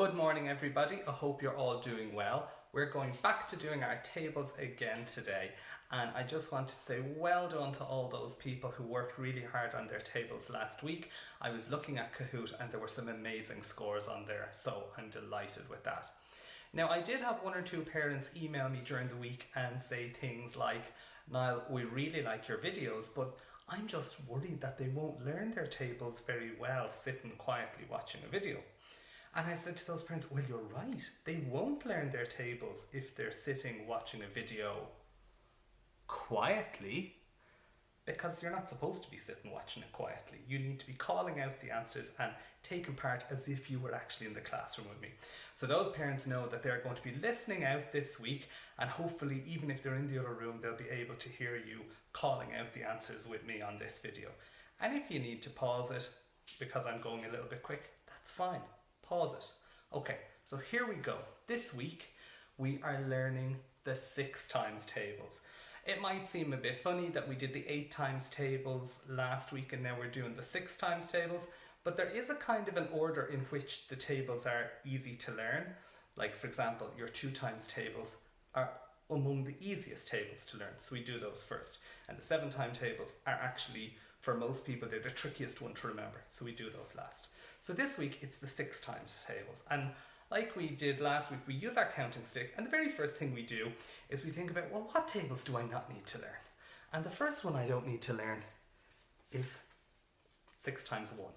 Good morning everybody, I hope you're all doing well. We're going back to doing our tables again today, and I just want to say well done to all those people who worked really hard on their tables last week. I was looking at Kahoot and there were some amazing scores on there, so I'm delighted with that. Now I did have one or two parents email me during the week and say things like, Niall, we really like your videos, but I'm just worried that they won't learn their tables very well sitting quietly watching a video. And I said to those parents, well, you're right. They won't learn their tables if they're sitting watching a video quietly, because you're not supposed to be sitting watching it quietly. You need to be calling out the answers and taking part as if you were actually in the classroom with me. So those parents know that they're going to be listening out this week, and hopefully even if they're in the other room, they'll be able to hear you calling out the answers with me on this video. And if you need to pause it because I'm going a little bit quick, that's fine. Pause it. Okay, so here we go. This week we are learning the 6 times tables. It might seem a bit funny that we did the 8 times tables last week and now we're doing the 6 times tables, but there is a kind of an order in which the tables are easy to learn. Like for example, your 2 times tables are among the easiest tables to learn, so we do those first. And the 7 times tables are actually, for most people, they're the trickiest one to remember, so we do those last. So this week it's the 6 times tables, and like we did last week, we use our counting stick, and the very first thing we do is we think about, well, what tables do I not need to learn? And the first one I don't need to learn is 6 times 1,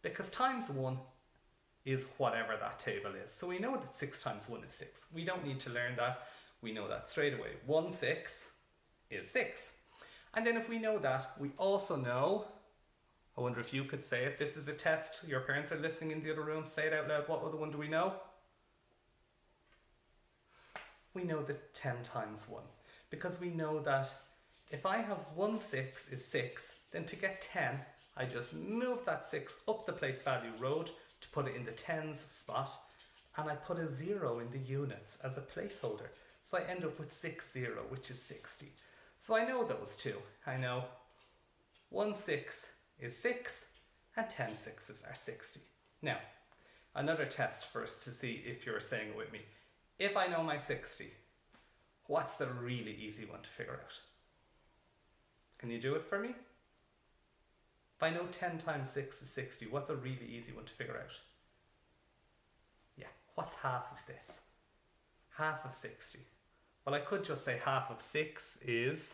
because times 1 is whatever that table is. So we know that 6 times 1 is 6. We don't need to learn that. We know that straight away. 1 6 is 6. And then if we know that, we also know, I wonder if you could say it, this is a test, your parents are listening in the other room, say it out loud, what other one do we know? We know that 10 times 1, because we know that if I have 1 6 is 6, then to get 10, I just move that 6 up the place value road to put it in the tens spot, and I put a 0 in the units as a placeholder. So I end up with 60, which is 60. So I know those two. I know 1 6 is 6 and 10 sixes are 60. Now, another test first to see if you're saying it with me. If I know my 60, what's the really easy one to figure out? Can you do it for me? If I know 10 times 6 is 60, what's a really easy one to figure out? Yeah, what's half of this? Half of 60. Well, I could just say half of 6 is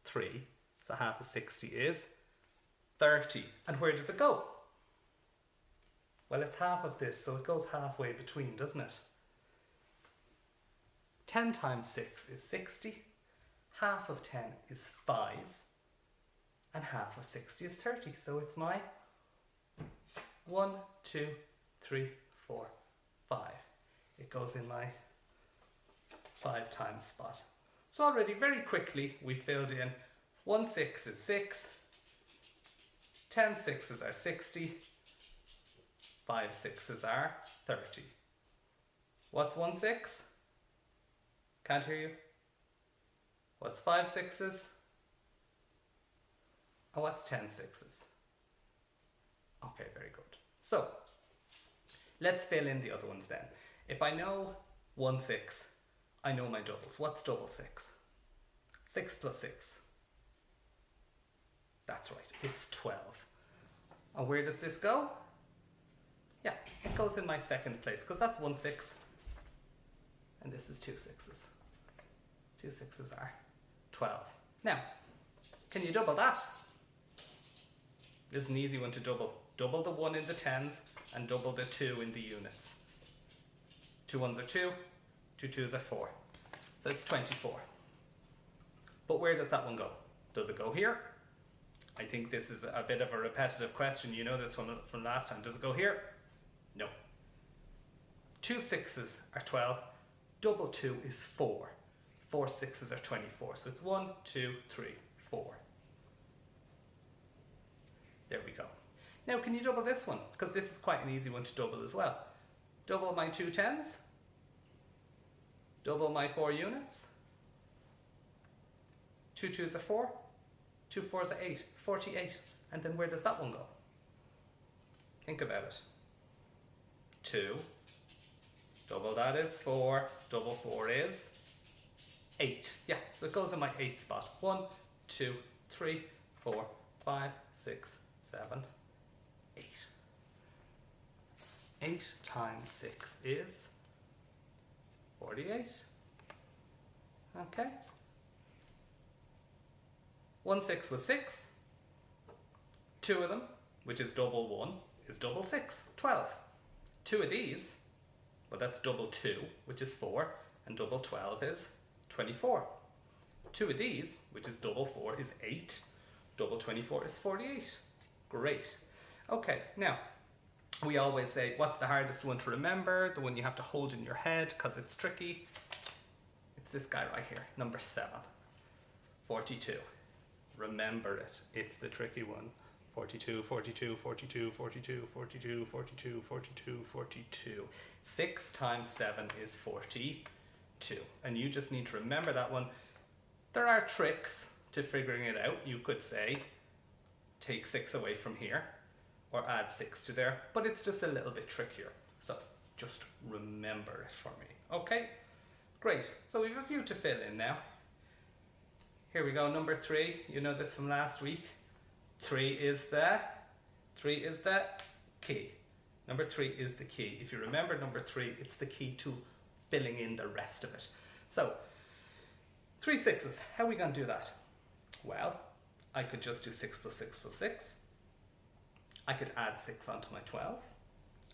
3. So half of 60 is 30. And where does it go? Well, it's half of this, so it goes halfway between, doesn't it? 10 times 6 is 60. Half of 10 is 5. And half of 60 is 30. So it's my 1, 2, 3, 4, 5. It goes in my 5 times spot. So already very quickly we filled in 1 6 is 6, 10 sixes are 60, 5 sixes are 30. What's 1 6? Can't hear you. What's 5 sixes? And what's 10 sixes? Okay, very good. So let's fill in the other ones then. If I know 1 6, I know my doubles. What's double 6? 6 plus 6. That's right, it's 12. And where does this go? Yeah, it goes in my second place, because that's 1 6. And this is 2 6s. 2 6s are 12. Now, can you double that? This is an easy one to double. Double the 1 in the tens and double the 2 in the units. 2 1s are 2, 2 2s are 4. So it's 24. But where does that one go? Does it go here? I think this is a bit of a repetitive question. You know this one from last time. Does it go here? No. 2 6s are 12. Double 2 is 4. 4 6s are 24. So it's 1, 2, 3, 4. There we go. Now can you double this one? Because this is quite an easy one to double as well. Double my 2 tens. Double my 4 units. 2 2s are 4. 2 4s are 8. 48. And then where does that one go? Think about it. 2. Double that is 4. Double 4 is 8. Yeah, so it goes in my 8th spot. 1, 2, 3, 4, 5, 6, 7, 8. 8 times 6 is 48. Okay. 1 6 was 6. 2 of them, which is double 1, is double 6, 12. 2 of these, well, that's double 2, which is 4, and double 12 is 24. 2 of these, which is double 4, is 8. Double 24 is 48. Great. Okay, now, we always say, what's the hardest one to remember? The one you have to hold in your head because it's tricky. It's this guy right here, number 7. 42. Remember it. It's the tricky one. 42, 42, 42, 42, 42, 42, 42, 42. 6 times 7 is 42. And you just need to remember that one. There are tricks to figuring it out. You could say, take 6 away from here, or add 6 to there, but it's just a little bit trickier. So just remember it for me. Okay, great. So we have a few to fill in now. Here we go, number 3. You know this from last week. 3 is the key. Number 3 is the key. If you remember number 3, it's the key to filling in the rest of it. So 3 6s, how are we going to do that? Well, I could just do 6 plus 6 plus 6. I could add 6 onto my 12.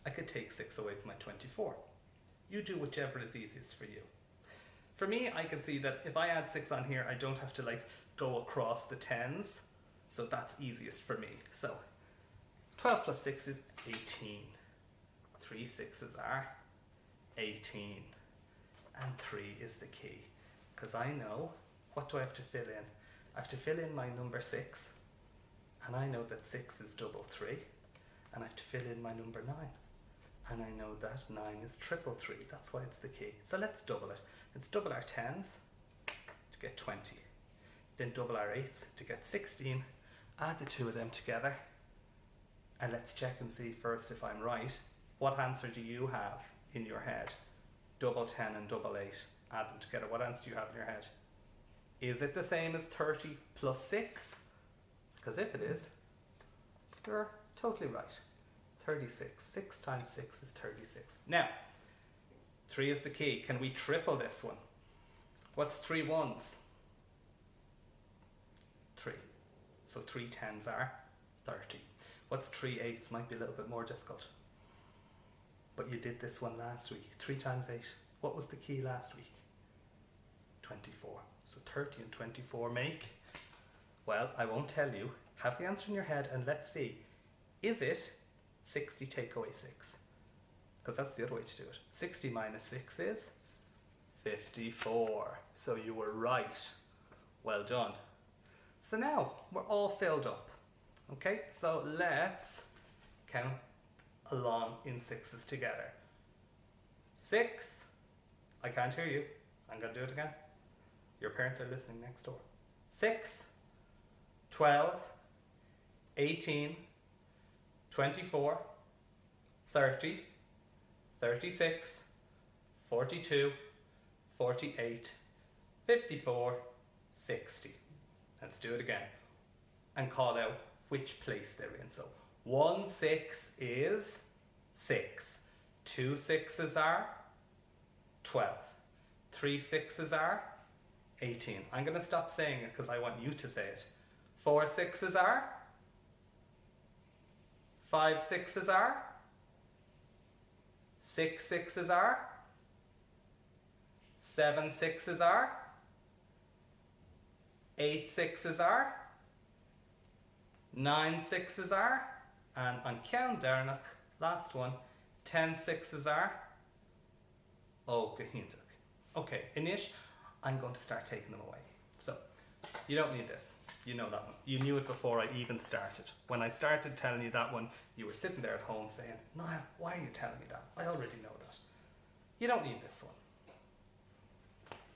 I could take 6 away from my 24. You do whichever is easiest for you. For me, I can see that if I add 6 on here, I don't have to like go across the 10s. So that's easiest for me. So 12 plus 6 is 18. 3 6s are 18. And 3 is the key. Because I know, what do I have to fill in? I have to fill in my number 6. And I know that 6 is double 3. And I have to fill in my number 9. And I know that 9 is triple 3. That's why it's the key. So let's double it. Let's double our 10s to get 20. Then double our 8s to get 16. Add the 2 of them together. And let's check and see first if I'm right. What answer do you have in your head? Double 10 and double 8. Add them together. What answer do you have in your head? Is it the same as 30 plus 6? Because if it is, you're totally right. 36. 6 times 6 is 36. Now, 3 is the key. Can we triple this one? What's 3 1s? 3. So 3 10s are 30. What's 3 8s? Might be a little bit more difficult. But you did this one last week. 3 times 8. What was the key last week? 24. So 30 and 24 make, well, I won't tell you. Have the answer in your head and let's see. Is it 60 take away 6? Because that's the other way to do it. 60 minus 6 is 54. So you were right. Well done. So now we're all filled up. Okay, so let's count along in 6s together. 6. I can't hear you. I'm going to do it again. Your parents are listening next door. 6, 12, 18, 24, 30, 36, 42, 48, 54, 60. Let's do it again. And call out which place they're in. So 1 6 is 6. 2 6s are 12. 3 6s are 18. I'm going to stop saying it because I want you to say it. 4 6s are 5 6s are 6 6s are 7 6s are 8 6s are 9 6s are, and on count Darnock, last one, 10 6s are oh Gahindak. Okay, Inish, I'm going to start taking them away. So, you don't need this. You know that one. You knew it before I even started. When I started telling you that one, you were sitting there at home saying, Niall, why are you telling me that? I already know that. You don't need this one.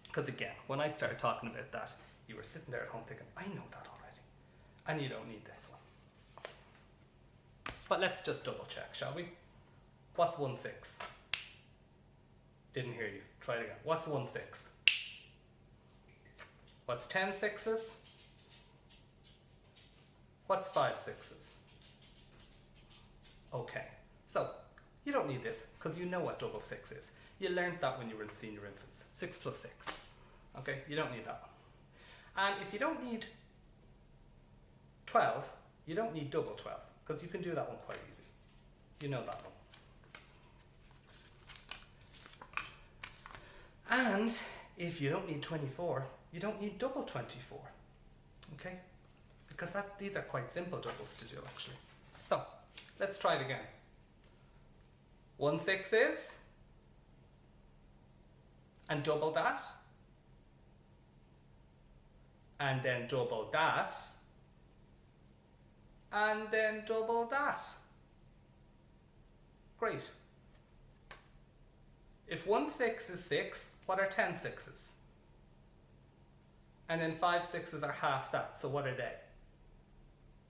Because again, when I started talking about that, you were sitting there at home thinking, I know that already. And you don't need this one. But let's just double check, shall we? What's 1 6? Didn't hear you. Try it again. What's 1 6? What's 10 sixes? What's 5 sixes? Okay, so you don't need this because you know what double 6 is. You learned that when you were in senior infants. 6 plus 6. Okay, you don't need that one. And if you don't need 12, you don't need double 12 because you can do that one quite easy. You know that one. And if you don't need 24, you don't need double 24. Okay? Because these are quite simple doubles to do actually. So, let's try it again. 1 6 is, and double that, and then double that, and then double that. Great. If 1 6 is 6, what are 10 sixes? And then 5 sixes are half that, so what are they?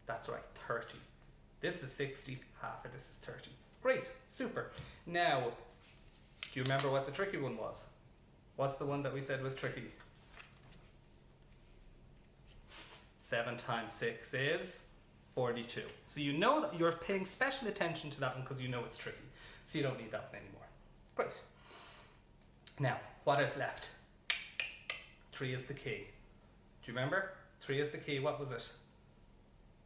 That's right, 30. This is 60, half of this is 30. Great, super. Now, do you remember what the tricky one was? What's the one that we said was tricky? 7 times 6 is 42. So you know that you're paying special attention to that one because you know it's tricky. So you don't need that one anymore. Great. Now, what is left? 3 is the key. Do you remember? 3 is the key. What was it?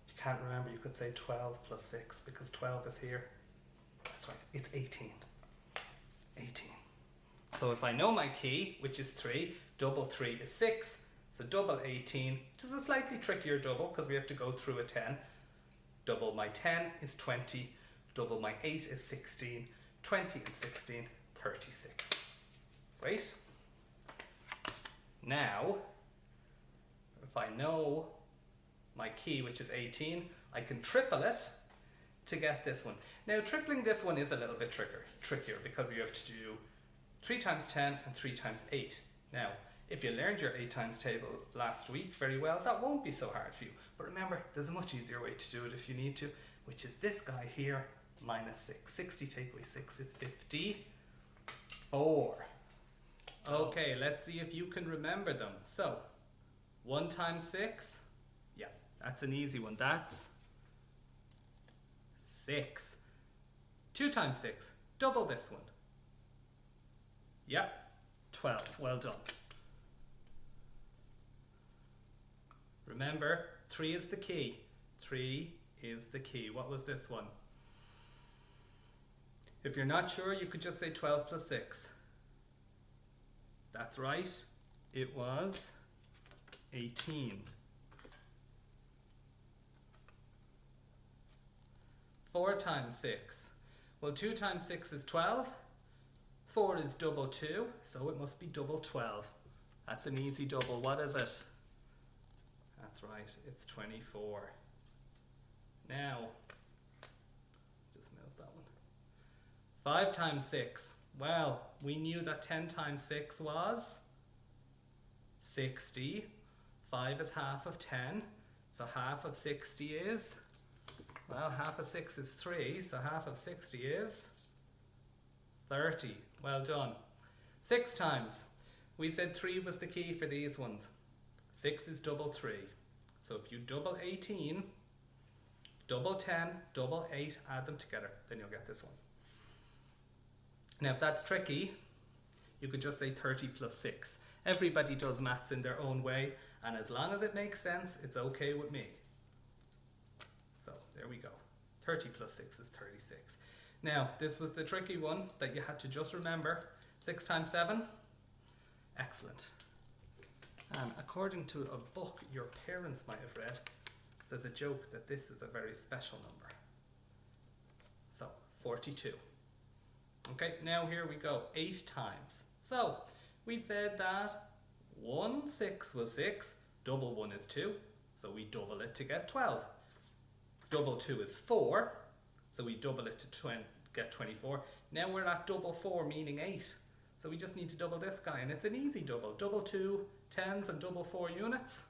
If you can't remember, you could say 12 plus 6 because 12 is here. That's right. It's 18. 18. So if I know my key, which is 3, double 3 is 6. So double 18, which is a slightly trickier double because we have to go through a 10. Double my 10 is 20. Double my 8 is 16. 20 and 16, 36. Right? Now, if I know my key, which is 18, I can triple it to get this one. Now, tripling this one is a little bit trickier because you have to do 3 times 10 and 3 times 8. Now, if you learned your 8 times table last week very well, that won't be so hard for you. But remember, there's a much easier way to do it if you need to, which is this guy here, minus 6. 60 take away 6 is 54. Okay, let's see if you can remember them. So, 1 times 6, yeah, that's an easy one. That's 6. 2 times 6, double this one. Yep, 12. Well done. Remember, 3 is the key. 3 is the key. What was this one? If you're not sure, you could just say 12 plus 6. That's right. It was 18. 4 times 6. Well, 2 times 6 is 12. 4 is double 2, so it must be double 12. That's an easy double. What is it? That's right, it's 24. Now, just move that one. 5 times 6. Well, we knew that 10 times 6 was 60. 5 is half of 10, so half of 60 is, well, half of 6 is 3, so half of 60 is 30. Well done. 6 times. We said 3 was the key for these ones. 6 is double 3. So if you double 18, double 10, double 8, add them together, then you'll get this one. Now if that's tricky, you could just say 30 plus 6. Everybody does maths in their own way, and as long as it makes sense, it's okay with me. So there we go. 30 plus 6 is 36. Now, this was the tricky one that you had to just remember. 6 times 7. Excellent. And according to a book your parents might have read, there's a joke that this is a very special number. So, 42. Okay, now here we go. 8 times. So, we said that 1 6 was 6, double 1 is 2, so we double it to get 12. Double 2 is 4, so we double it to get 24. Now we're at double 4, meaning 8. So we just need to double this guy, and it's an easy double. Double 2 tens and double 4 units,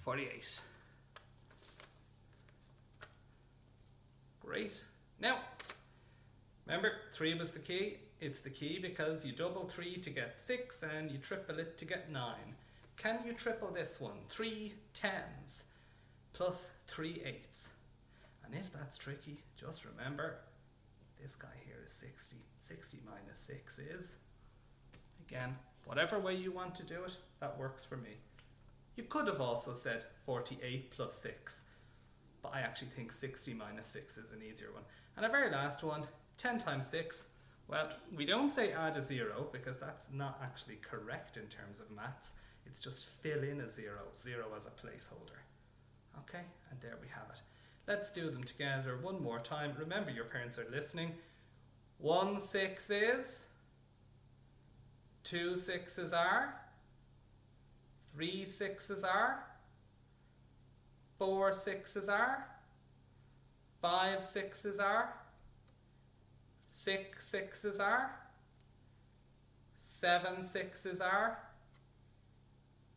48. Great. Now, Remember, 3 was the key. It's the key because you double 3 to get 6 and you triple it to get 9. Can you triple this one? 3 tens plus 3 eighths. And if that's tricky, just remember, this guy here is 60. 60 minus 6 is, again, whatever way you want to do it, that works for me. You could have also said 48 plus 6, but I actually think 60 minus 6 is an easier one. And our very last one, 10 times 6. Well, we don't say add a 0 because that's not actually correct in terms of maths. It's just fill in a 0 as a placeholder. Okay, and there we have it. Let's do them together one more time. Remember, your parents are listening. 1 6 is, 2 6s are, 3 6s are, 4 6s are, 5 6s are, 6 6s are, 7 6s are,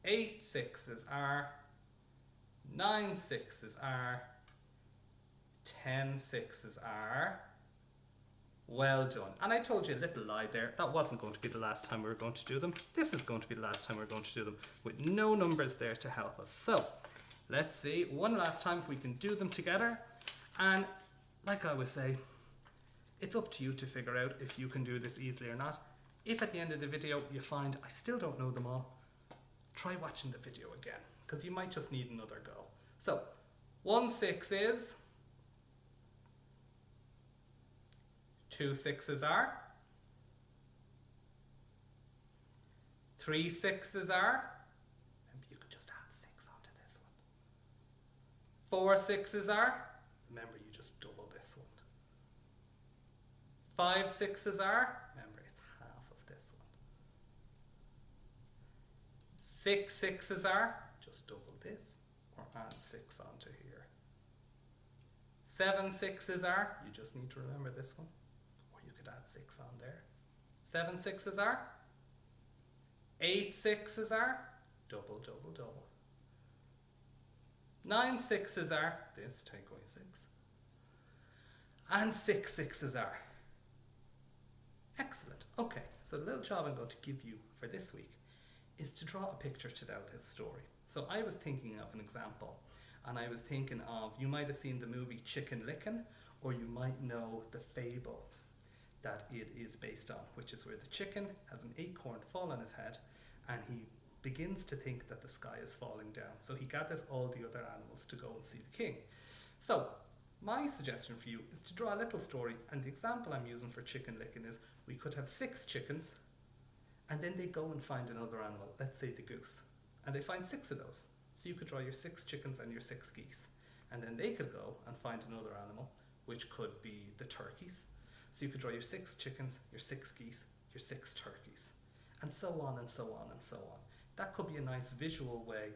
8 6s are, 9 6s are, 10 6s are. Well done. And I told you a little lie there. That wasn't going to be the last time we were going to do them. This is going to be the last time we're going to do them with no numbers there to help us. So let's see one last time if we can do them together. And like I always say, it's up to you to figure out if you can do this easily or not. If at the end of the video you find I still don't know them all, try watching the video again because you might just need another go. So 1 6 is, 2 6s are, 3 6s are, remember you could just add 6 onto this one. 4 6s are, remember you just double this one. 5 6s are, remember it's half of this one. 6 6s are, just double this or add 6 onto here. 7 6s are, you just need to remember this one. Add 6 on there. 7 6s are, 8 6s are, double double double. 9 6s are, this take away 6, and 6 6s are. Excellent. Okay, so the little job I'm going to give you for this week is to draw a picture to tell this story. So I was thinking of an example, and I was thinking of, you might have seen the movie Chicken Licken, or you might know the fable that it is based on, which is where the chicken has an acorn fall on his head and he begins to think that the sky is falling down. So he gathers all the other animals to go and see the king. So my suggestion for you is to draw a little story, and the example I'm using for Chicken Licken is we could have 6 chickens and then they go and find another animal, let's say the goose, and they find 6 of those. So you could draw your 6 chickens and your 6 geese, and then they could go and find another animal, which could be the turkeys. So you could draw your 6 chickens, your 6 geese, your 6 turkeys, and so on and so on and so on. That could be a nice visual way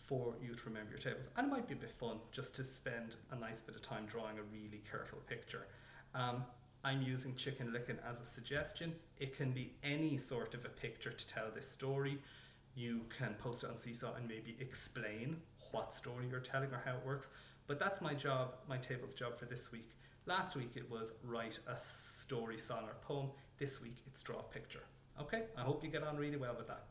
for you to remember your tables. And it might be a bit fun just to spend a nice bit of time drawing a really careful picture. I'm using Chicken Licken as a suggestion. It can be any sort of a picture to tell this story. You can post it on Seesaw and maybe explain what story you're telling or how it works. But that's my job, my table's job for this week. Last week it was write a story, song or poem. This week it's draw a picture. Okay, I hope you get on really well with that.